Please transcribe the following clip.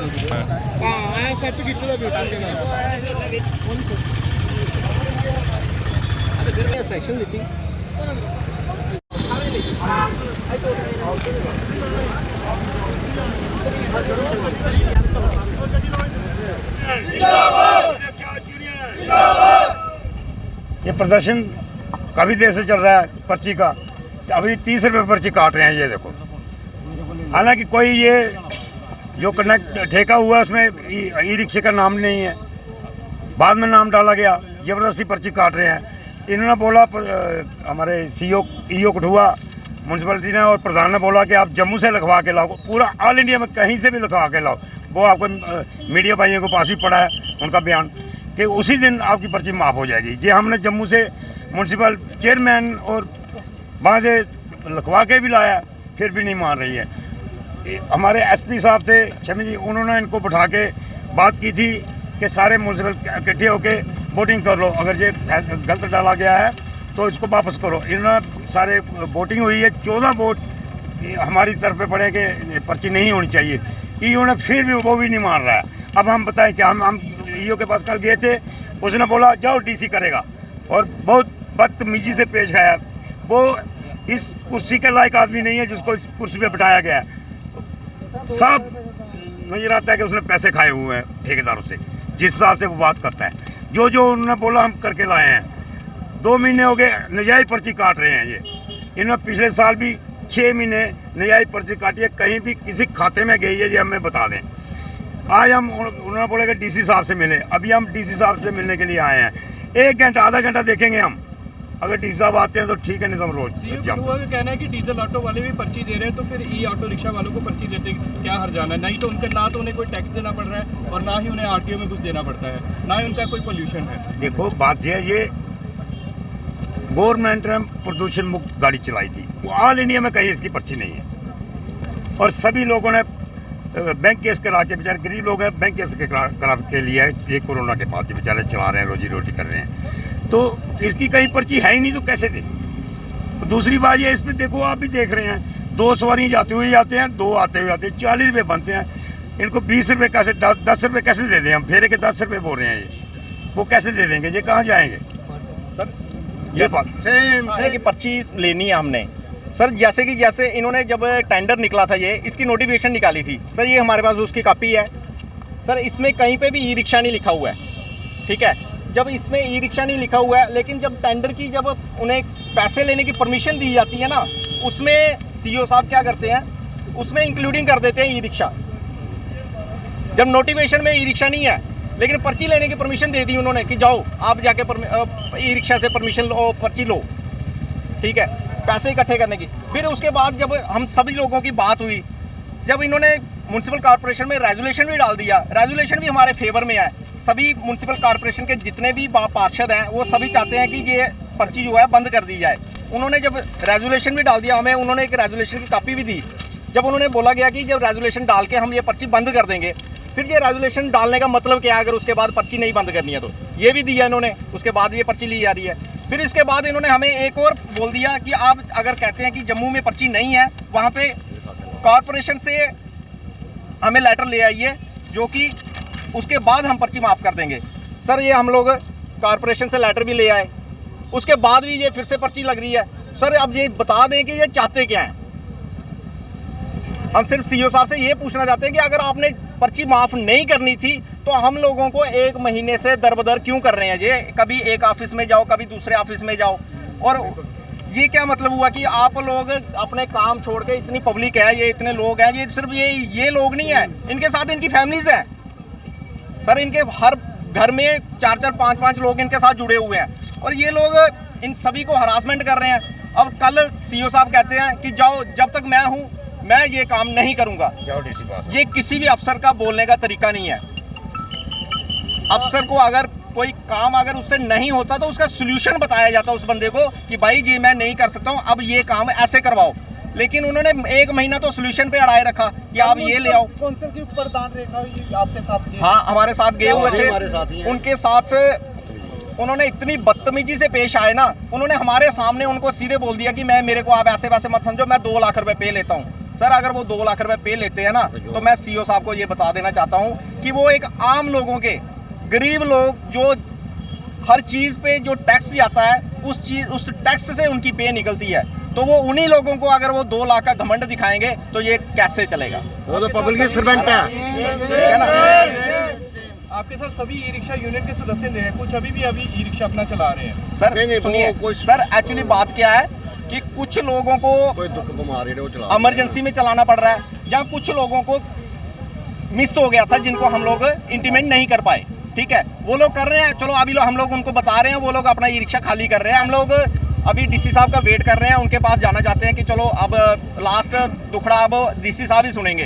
हाँ सेट कितने भी सामने सेक्शन दी थी ये प्रदर्शन काफ़ी देर से चल रहा है पर्ची का। अभी 30 रुपये पर्ची काट रहे हैं, ये देखो। हालांकि कोई ये जो कनेक्ट ठेका हुआ उसमें ई रिक्शे का नाम नहीं है, बाद में नाम डाला गया, ज़बरदस्ती पर्ची काट रहे हैं। इन्होंने बोला हमारे ईओ कठुआ म्यूनसिपलिटी ने और प्रधान ने बोला कि आप जम्मू से लिखवा के लाओ, पूरा ऑल इंडिया में कहीं से भी लिखवा के लाओ। वो आपको मीडिया भाइयों को पास भी पड़ा है उनका बयान कि उसी दिन आपकी पर्ची माफ़ हो जाएगी। ये हमने जम्मू से म्यूनसिपल चेयरमैन और वहाँ से लिखवा के भी लाया, फिर भी नहीं मान रही है। हमारे एसपी साहब थे शमी जी, उन्होंने इनको बैठा के बात की थी कि सारे म्यूनसिपल इकट्ठे होके वोटिंग कर लो, अगर ये गलत डाला गया है तो इसको वापस करो। इन्होंने सारे वोटिंग हुई है, 14 वोट हमारी तरफ पे पड़े कि पर्ची नहीं होनी चाहिए। ईओ ने फिर भी वो भी नहीं मान रहा है। अब हम बताएं कि हम ईओ के पास कल गए थे, उसने बोला जाओ डीसी करेगा, और बहुत बदतमीजी से पेश आया। वो इस कुर्सी के लायक आदमी नहीं है जिसको इस कुर्सी पे बिठाया गया है। साफ नजर आता है कि उसने पैसे खाए हुए हैं ठेकेदारों से, जिस हिसाब से वो बात करता है। जो जो उन्होंने बोला हम करके लाए हैं। 2 महीने हो गए नजायज़ पर्ची काट रहे हैं ये। इन्होंने पिछले साल भी 6 महीने नजायज़ पर्ची काटी है, कहीं भी किसी खाते में गई है ये हमें बता दें। आज हम उन्होंने बोला कि डीसी साहब से मिले, अभी हम डीसी साहब से मिलने के लिए आए हैं। 1 घंटा आधा घंटा देखेंगे हम, अगर डीसी साहब आते हैं तो ठीक है, नहीं तो हम रोज का कहना है कि डीजल ऑटो वाले भी पर्ची दे रहे हैं, तो फिर ई ऑटो रिक्शा वालों को पर्ची देते क्या हर जाना है? नहीं तो उनके ना तो उन्हें कोई टैक्स देना पड़ रहा है और ना ही उन्हें आरटीओ में कुछ देना पड़ता है, ना ही उनका कोई पोल्यूशन है। देखो बात ये गवर्नमेंट ने प्रदूषण मुक्त गाड़ी चलाई थी, वो ऑल इंडिया में कहीं इसकी पर्ची नहीं है। और सभी लोगों ने बैंक केस करा के, बेचारे गरीब लोग हैं, बैंक केस करा के लिए ये कोरोना के बाद बेचारे चला रहे हैं, रोजी रोटी कर रहे हैं, तो इसकी कहीं पर्ची है ही नहीं, तो कैसे दे? दूसरी बात ये, इस पर देखो आप भी देख रहे हैं, 2 सवारी जाते हुए जाते हैं, 2 आते हुए आते हैं, 40 रुपये बनते हैं। इनको 20 रुपये कैसे 10 रुपये कैसे दे दें? हम फेरे के 10 रुपये बोल रहे हैं, ये वो कैसे दे देंगे? ये कहाँ जाएंगे सर? ये बात है कि पर्ची लेनी है हमने सर, जैसे इन्होंने जब टेंडर निकला था, ये इसकी नोटिफिकेशन निकाली थी सर, ये हमारे पास उसकी कॉपी है सर। इसमें कहीं पे भी ई रिक्शा नहीं लिखा हुआ है, ठीक है। जब इसमें ई रिक्शा नहीं लिखा हुआ है, लेकिन जब टेंडर की जब उन्हें पैसे लेने की परमिशन दी जाती है ना, उसमें सीईओ साहब क्या करते हैं, उसमें इंक्लूडिंग कर देते हैं ई रिक्शा। जब नोटिफिकेशन में ई रिक्शा नहीं है, लेकिन पर्ची लेने की परमिशन दे दी उन्होंने कि जाओ आप जाके ई रिक्शा से परमिशन लो, पर्ची लो, ठीक है, पैसे इकट्ठे करने की। फिर उसके बाद जब हम सभी लोगों की बात हुई, जब इन्होंने म्यूनसिपल कॉर्पोरेशन में रेजोल्यूशन भी डाल दिया, रेजोल्यूशन भी हमारे फेवर में है। सभी म्यूनसिपल कॉर्पोरेशन के जितने भी पार्षद हैं वो सभी चाहते हैं कि ये पर्ची जो है बंद कर दी जाए। उन्होंने जब रेजोल्यूशन भी डाल दिया, हमें उन्होंने एक रेजोल्यूशन की कॉपी भी दी। जब उन्होंने बोला गया कि जब रेजोल्यूशन डाल के हम ये पर्ची बंद कर देंगे, फिर ये रेजोल्यूशन डालने का मतलब क्या है अगर उसके बाद पर्ची नहीं बंद करनी है? तो ये भी दिया इन्होंने, उसके बाद ये पर्ची ली जा रही है। फिर इसके बाद इन्होंने हमें एक और बोल दिया कि आप अगर कहते हैं कि जम्मू में पर्ची नहीं है, वहाँ पे कॉरपोरेशन से हमें लेटर ले आइए, जो कि उसके बाद हम पर्ची माफ़ कर देंगे। सर ये हम लोग कॉरपोरेशन से लेटर भी ले आए, उसके बाद भी ये फिर से पर्ची लग रही है। सर अब ये बता दें कि ये चाहते क्या हैं? हम सिर्फ सीईओ साहब से ये पूछना चाहते हैं कि अगर आपने पर्ची माफ़ नहीं करनी थी तो हम लोगों को 1 महीने से दरबदर क्यों कर रहे हैं? ये कभी एक ऑफिस में जाओ, कभी दूसरे ऑफिस में जाओ, और ये क्या मतलब हुआ कि आप लोग अपने काम छोड़ के, इतनी पब्लिक है, ये इतने लोग हैं, ये सिर्फ ये लोग नहीं है, इनके साथ इनकी फैमिलीज हैं सर। इनके हर घर में 4-4, 5-5 लोग इनके साथ जुड़े हुए हैं, और ये लोग इन सभी को हरासमेंट कर रहे हैं। अब कल सीईओ साहब कहते हैं कि जाओ, जब तक मैं हूँ मैं ये काम नहीं करूँगा। ये किसी भी अफसर का बोलने का तरीका नहीं है। अफसर को अगर कोई काम अगर उससे नहीं होता तो उसका सोल्यूशन बताया जाता उस बंदे को कि भाई जी मैं नहीं कर सकता हूँ, अब ये काम ऐसे करवाओ। लेकिन उन्होंने 1 महीना तो सोल्यूशन पे अड़ाए रखा कि आप ये ले आओ। कौंसिल की प्रधान रेखा आपके साथ? हाँ हमारे साथ गए हुए थे, उनके साथ उन्होंने इतनी बदतमीजी से पेश आए ना, उन्होंने हमारे सामने उनको सीधे बोल दिया कि मेरे को आप ऐसे वैसे मत समझो, मैं 2 लाख रुपए पे लेता हूँ। सर अगर वो 2 लाख रुपए पे लेते हैं ना, तो मैं सीओ साहब को ये बता देना चाहता हूँ कि वो एक आम लोगों के, गरीब लोग जो हर चीज़ पे जो टैक्स आता है उस टैक्स से उनकी पे निकलती है, तो वो उन्हीं लोगों को अगर वो 2 लाख का घमंड दिखाएंगे तो ये कैसे चलेगा? वो तो पब्लिक की सर्वेंट है। ठीक है ना? आपके साथ सभी ई रिक्शा यूनियन के सदस्य हैं, कुछ अभी ई रिक्शा अपना चला रहे हैं। सर नहीं, सुनिए, वो कोई- सर एक्चुअली बात क्या है कि कुछ लोगों को कोई दुख बीमारी है वो चला इमरजेंसी में चलाना पड़ रहा है, जहाँ कुछ लोगों को मिस हो गया था जिनको हम लोग इंटीमेट नहीं कर पाए। ठीक है, वो लोग कर रहे हैं, चलो अभी हम लोग उनको बता रहे हैं, वो लोग अपना ई रिक्शा खाली कर रहे हैं। हम लोग अभी डीसी साहब का वेट कर रहे हैं, उनके पास जाना चाहते हैं कि चलो अब लास्ट दुखड़ा अब डीसी साहब ही सुनेंगे।